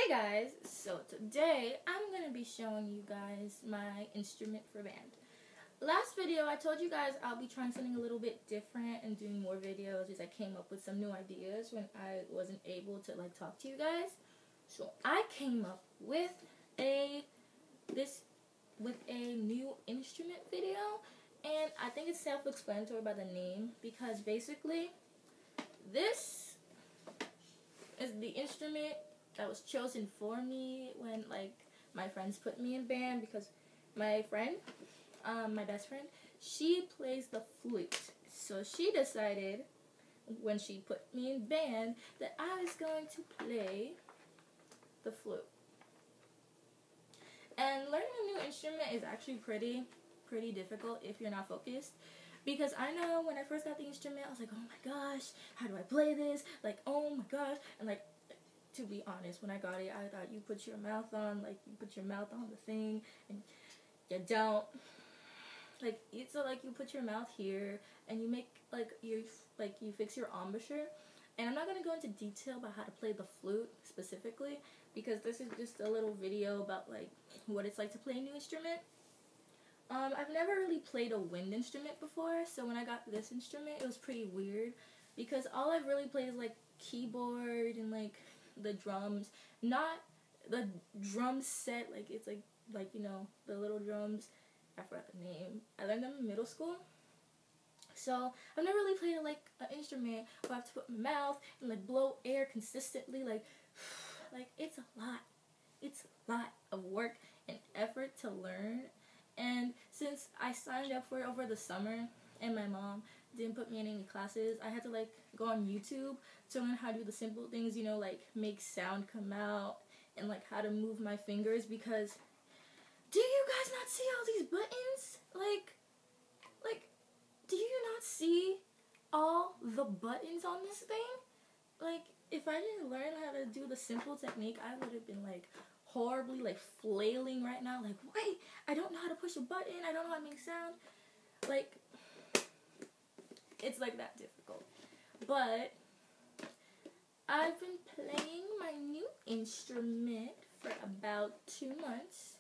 Hey guys, so today I'm going to be showing you guys my instrument for band. Last video I told you guys I'll be trying something a little bit different and doing more videos as I came up with some new ideas when I wasn't able to talk to you guys. So I came up with a new instrument video, and I think it's self-explanatory by the name because basically this is the instrument that was chosen for me when my friends put me in band, because my friend, my best friend, she plays the flute. So she decided when she put me in band that I was going to play the flute. And learning a new instrument is actually pretty difficult if you're not focused. Because I know when I first got the instrument, I was like, oh my gosh, how do I play this? Oh my gosh. And to be honest, when I got it, I thought you put your mouth on, you put your mouth on the thing, and you don't. You put your mouth here, and you make, you fix your embouchure. And I'm not going to go into detail about how to play the flute specifically, because this is just a little video about, what it's like to play a new instrument. I've never really played a wind instrument before, so when I got this instrument, it was pretty weird, because all I've really played is, keyboard and, the drums, not the drum set, it's the little drums. I forgot the name. I learned them in middle school. So I've never really played an instrument where I have to put my mouth and blow air consistently. It's a lot. It's a lot of work and effort to learn. And since I signed up for it over the summer and my mom didn't put me in any classes, I had to go on YouTube to learn how to do the simple things, make sound come out and how to move my fingers, because do you guys not see all these buttons? Do you not see all the buttons on this thing? If I didn't learn how to do the simple technique, I would have been horribly flailing right now, wait, I don't know how to push a button, I don't know how to make sound. It's that difficult. But I've been playing my new instrument for about 2 months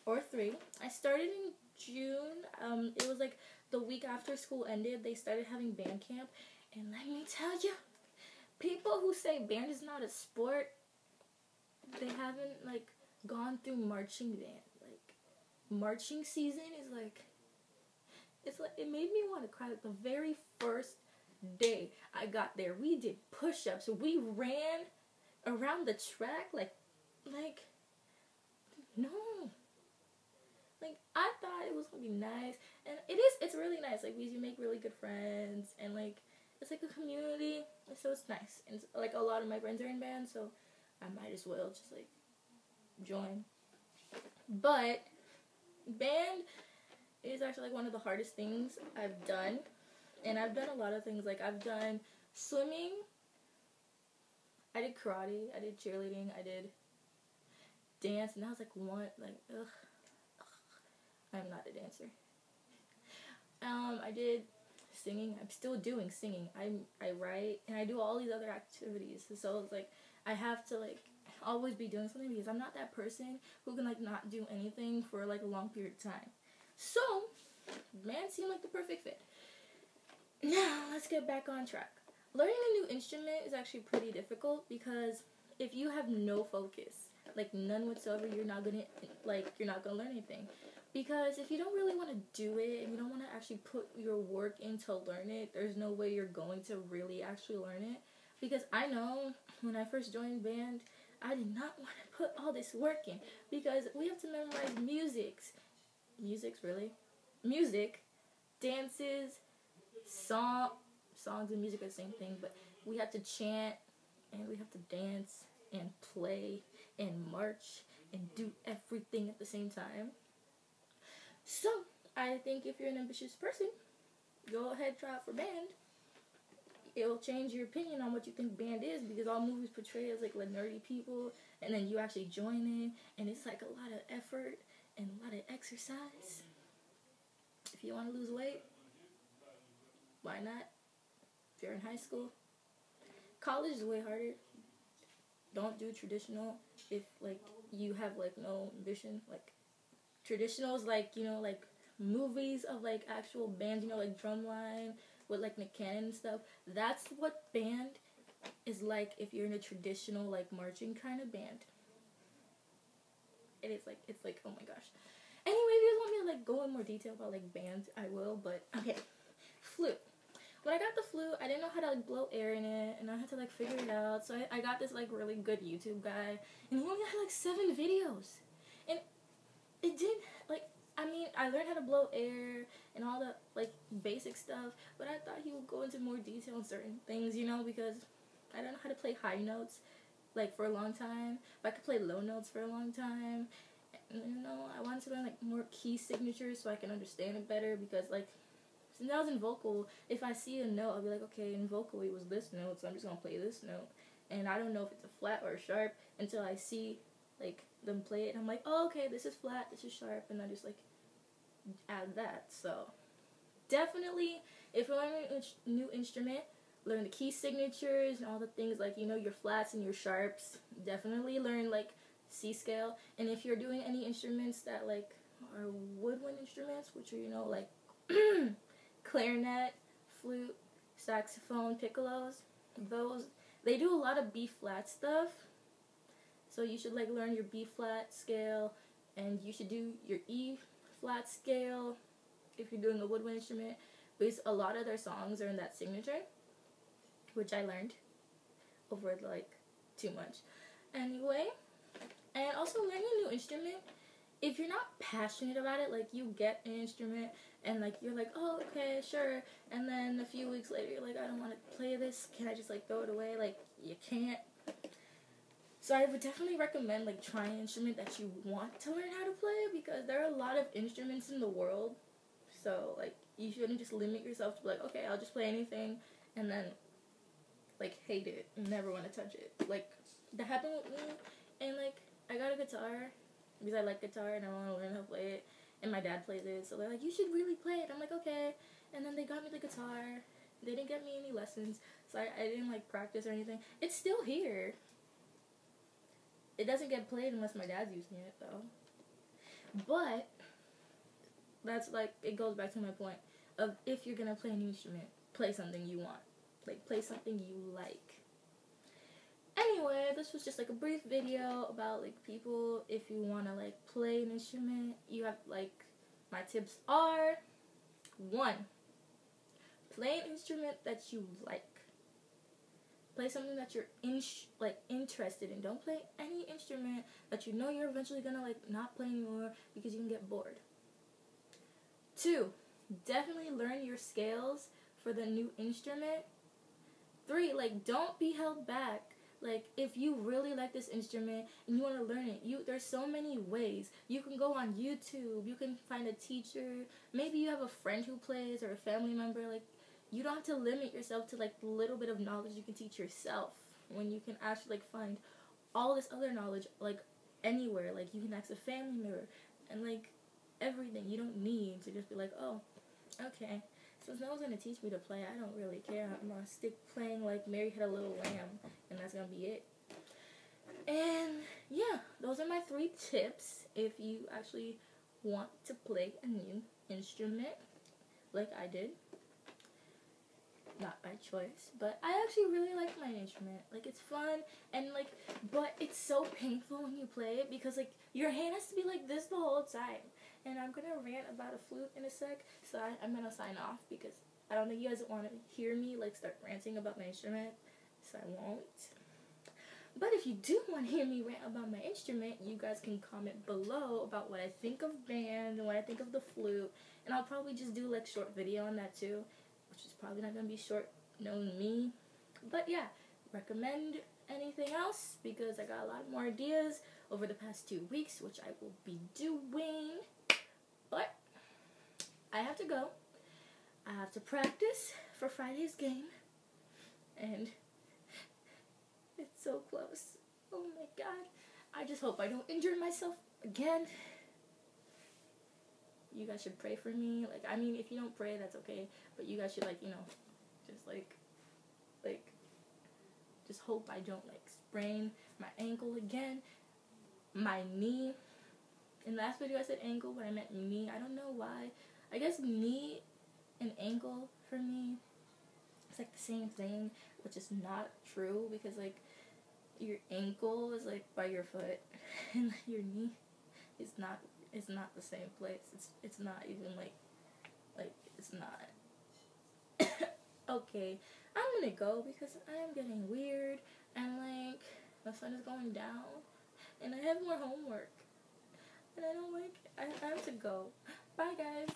or 3. I started in June. It was the week after school ended. They started having band camp, and let me tell you, people who say band is not a sport, they haven't gone through marching band. Marching season is it made me want to cry. The very first day I got there, we did push-ups, we ran around the track no, I thought it was gonna be nice, and it's really nice. You make really good friends, and it's a community, so it's nice. And a lot of my friends are in band, so I might as well just join. But band is actually one of the hardest things I've done, and I've done a lot of things. I've done swimming, I did karate, I did cheerleading, I did dance, and I was ugh, I'm not a dancer. I did singing. I'm still doing singing. I write, and I do all these other activities. So it's I have to always be doing something, because I'm not that person who can not do anything for a long period of time. So band seemed like the perfect fit. Now let's get back on track. Learning a new instrument is actually pretty difficult, because if you have no focus, none whatsoever, you're not gonna learn anything. Because if you don't really want to do it, and you don't want to actually put your work in to learn it, there's no way you're going to really actually learn it. Because I know when I first joined band, I did not want to put all this work in, because we have to memorize music, dances, songs and music are the same thing, but we have to chant, and we have to dance, and play, and march, and do everything at the same time. So, I think if you're an ambitious person, go ahead, try out for band. It'll change your opinion on what you think band is, because all movies portray as nerdy people, and then you actually join in, and it's a lot of effort and a lot of exercise. If you want to lose weight, why not? If you're in high school, college is way harder. don't do traditional if like you have like no ambition. Like traditional is like, you know, like movies of like actual bands, you know, like Drumline with like Nick Cannon and stuff. That's what band is like if you're in a traditional like marching kind of band. It is like, it's like, oh my gosh. Anyway, if you guys want me to like go in more detail about like bands, I will. But okay, flute. When I got the flute, I didn't know how to like blow air in it, and I had to like figure it out. So I got this like really good YouTube guy, and he only had like 7 videos, and it did like, I mean, I learned how to blow air and all the like basic stuff, but I thought he would go into more detail on certain things, you know, because I don't know how to play high notes like for a long time, but I could play low notes for a long time. And, you know, I wanted to learn like more key signatures so I can understand it better, because like since I was in vocal, if I see a note, I'll be like, okay, in vocal it was this note, so I'm just gonna play this note, and I don't know if it's a flat or a sharp until I see like them play it, and I'm like, oh, okay, this is flat, this is sharp, and I just like add that. So definitely, if you're learning a new instrument, learn the key signatures and all the things like, you know, your flats and your sharps. Definitely learn like C scale. And if you're doing any instruments that like are woodwind instruments, which are, you know, like clarinet, flute, saxophone, piccolos, those, they do a lot of B flat stuff. So you should like learn your B flat scale, and you should do your E flat scale if you're doing a woodwind instrument, because a lot of their songs are in that signature, which I learned over like 2 months. Anyway, and also learning a new instrument, if you're not passionate about it, like you get an instrument and like you're like, oh, okay, sure, and then a few weeks later you're like, I don't want to play this, can I just like throw it away? Like, you can't. So I would definitely recommend like trying an instrument that you want to learn how to play, because there are a lot of instruments in the world. So like you shouldn't just limit yourself to be like, okay, I'll just play anything, and then like hate it and never want to touch it. Like that happened with me, and like I got a guitar because I like guitar and I want to learn how to play it, and my dad plays it, so they're like, you should really play it. I'm like, okay. And then they got me the guitar. They didn't get me any lessons, so I didn't like practice or anything. It's still here. It doesn't get played unless my dad's using it though. But that's like, it goes back to my point of, if you're gonna play an instrument, play something you want. Like, play something you like. Anyway, this was just like a brief video about like people, if you want to like play an instrument, you have like, my tips are, 1, play an instrument that you like. Play something that you're interested in. Don't play any instrument that you know you're eventually gonna like not play anymore because you can get bored. 2, definitely learn your scales for the new instrument. 3, like, don't be held back. Like, if you really like this instrument and you want to learn it, there's so many ways. You can go on YouTube, you can find a teacher, maybe you have a friend who plays or a family member. Like, you don't have to limit yourself to like the little bit of knowledge you can teach yourself, when you can actually like find all this other knowledge like anywhere. Like, you can ask a family member and like everything. You don't need to just be like, oh, okay, since no one's going to teach me to play, I don't really care. I'm going to stick playing like Mary Had a Little Lamb, and that's going to be it. And yeah, those are my 3 tips if you actually want to play a new instrument like I did. Not by choice, but I actually really like my instrument. Like, it's fun, and like, but it's so painful when you play it, because like your hand has to be like this the whole time. And I'm gonna rant about a flute in a sec, so I'm gonna sign off, because I don't think you guys want to hear me like start ranting about my instrument, so I won't. But if you do want to hear me rant about my instrument, you guys can comment below about what I think of band and what I think of the flute, and I'll probably just do like short video on that too, which is probably not gonna be short knowing me. But yeah, recommend anything else, because I got a lot more ideas over the past 2 weeks, which I will be doing. But I have to go. I have to practice for Friday's game, and it's so close. Oh my god. I just hope I don't injure myself again. You guys should pray for me. Like, I mean, if you don't pray, that's okay, but you guys should, like, you know, just like just hope I don't like sprain my ankle again, my knee. In the last video I said ankle, but I meant knee. I don't know why. I guess knee and ankle for me, it's like the same thing, which is not true, because like your ankle is like by your foot, and like, your knee is not the same place. It's not even like it's not. Okay, I'm gonna go because I am getting weird, and like the sun is going down, and I have more homework, and I don't like it. I have to go. Bye guys.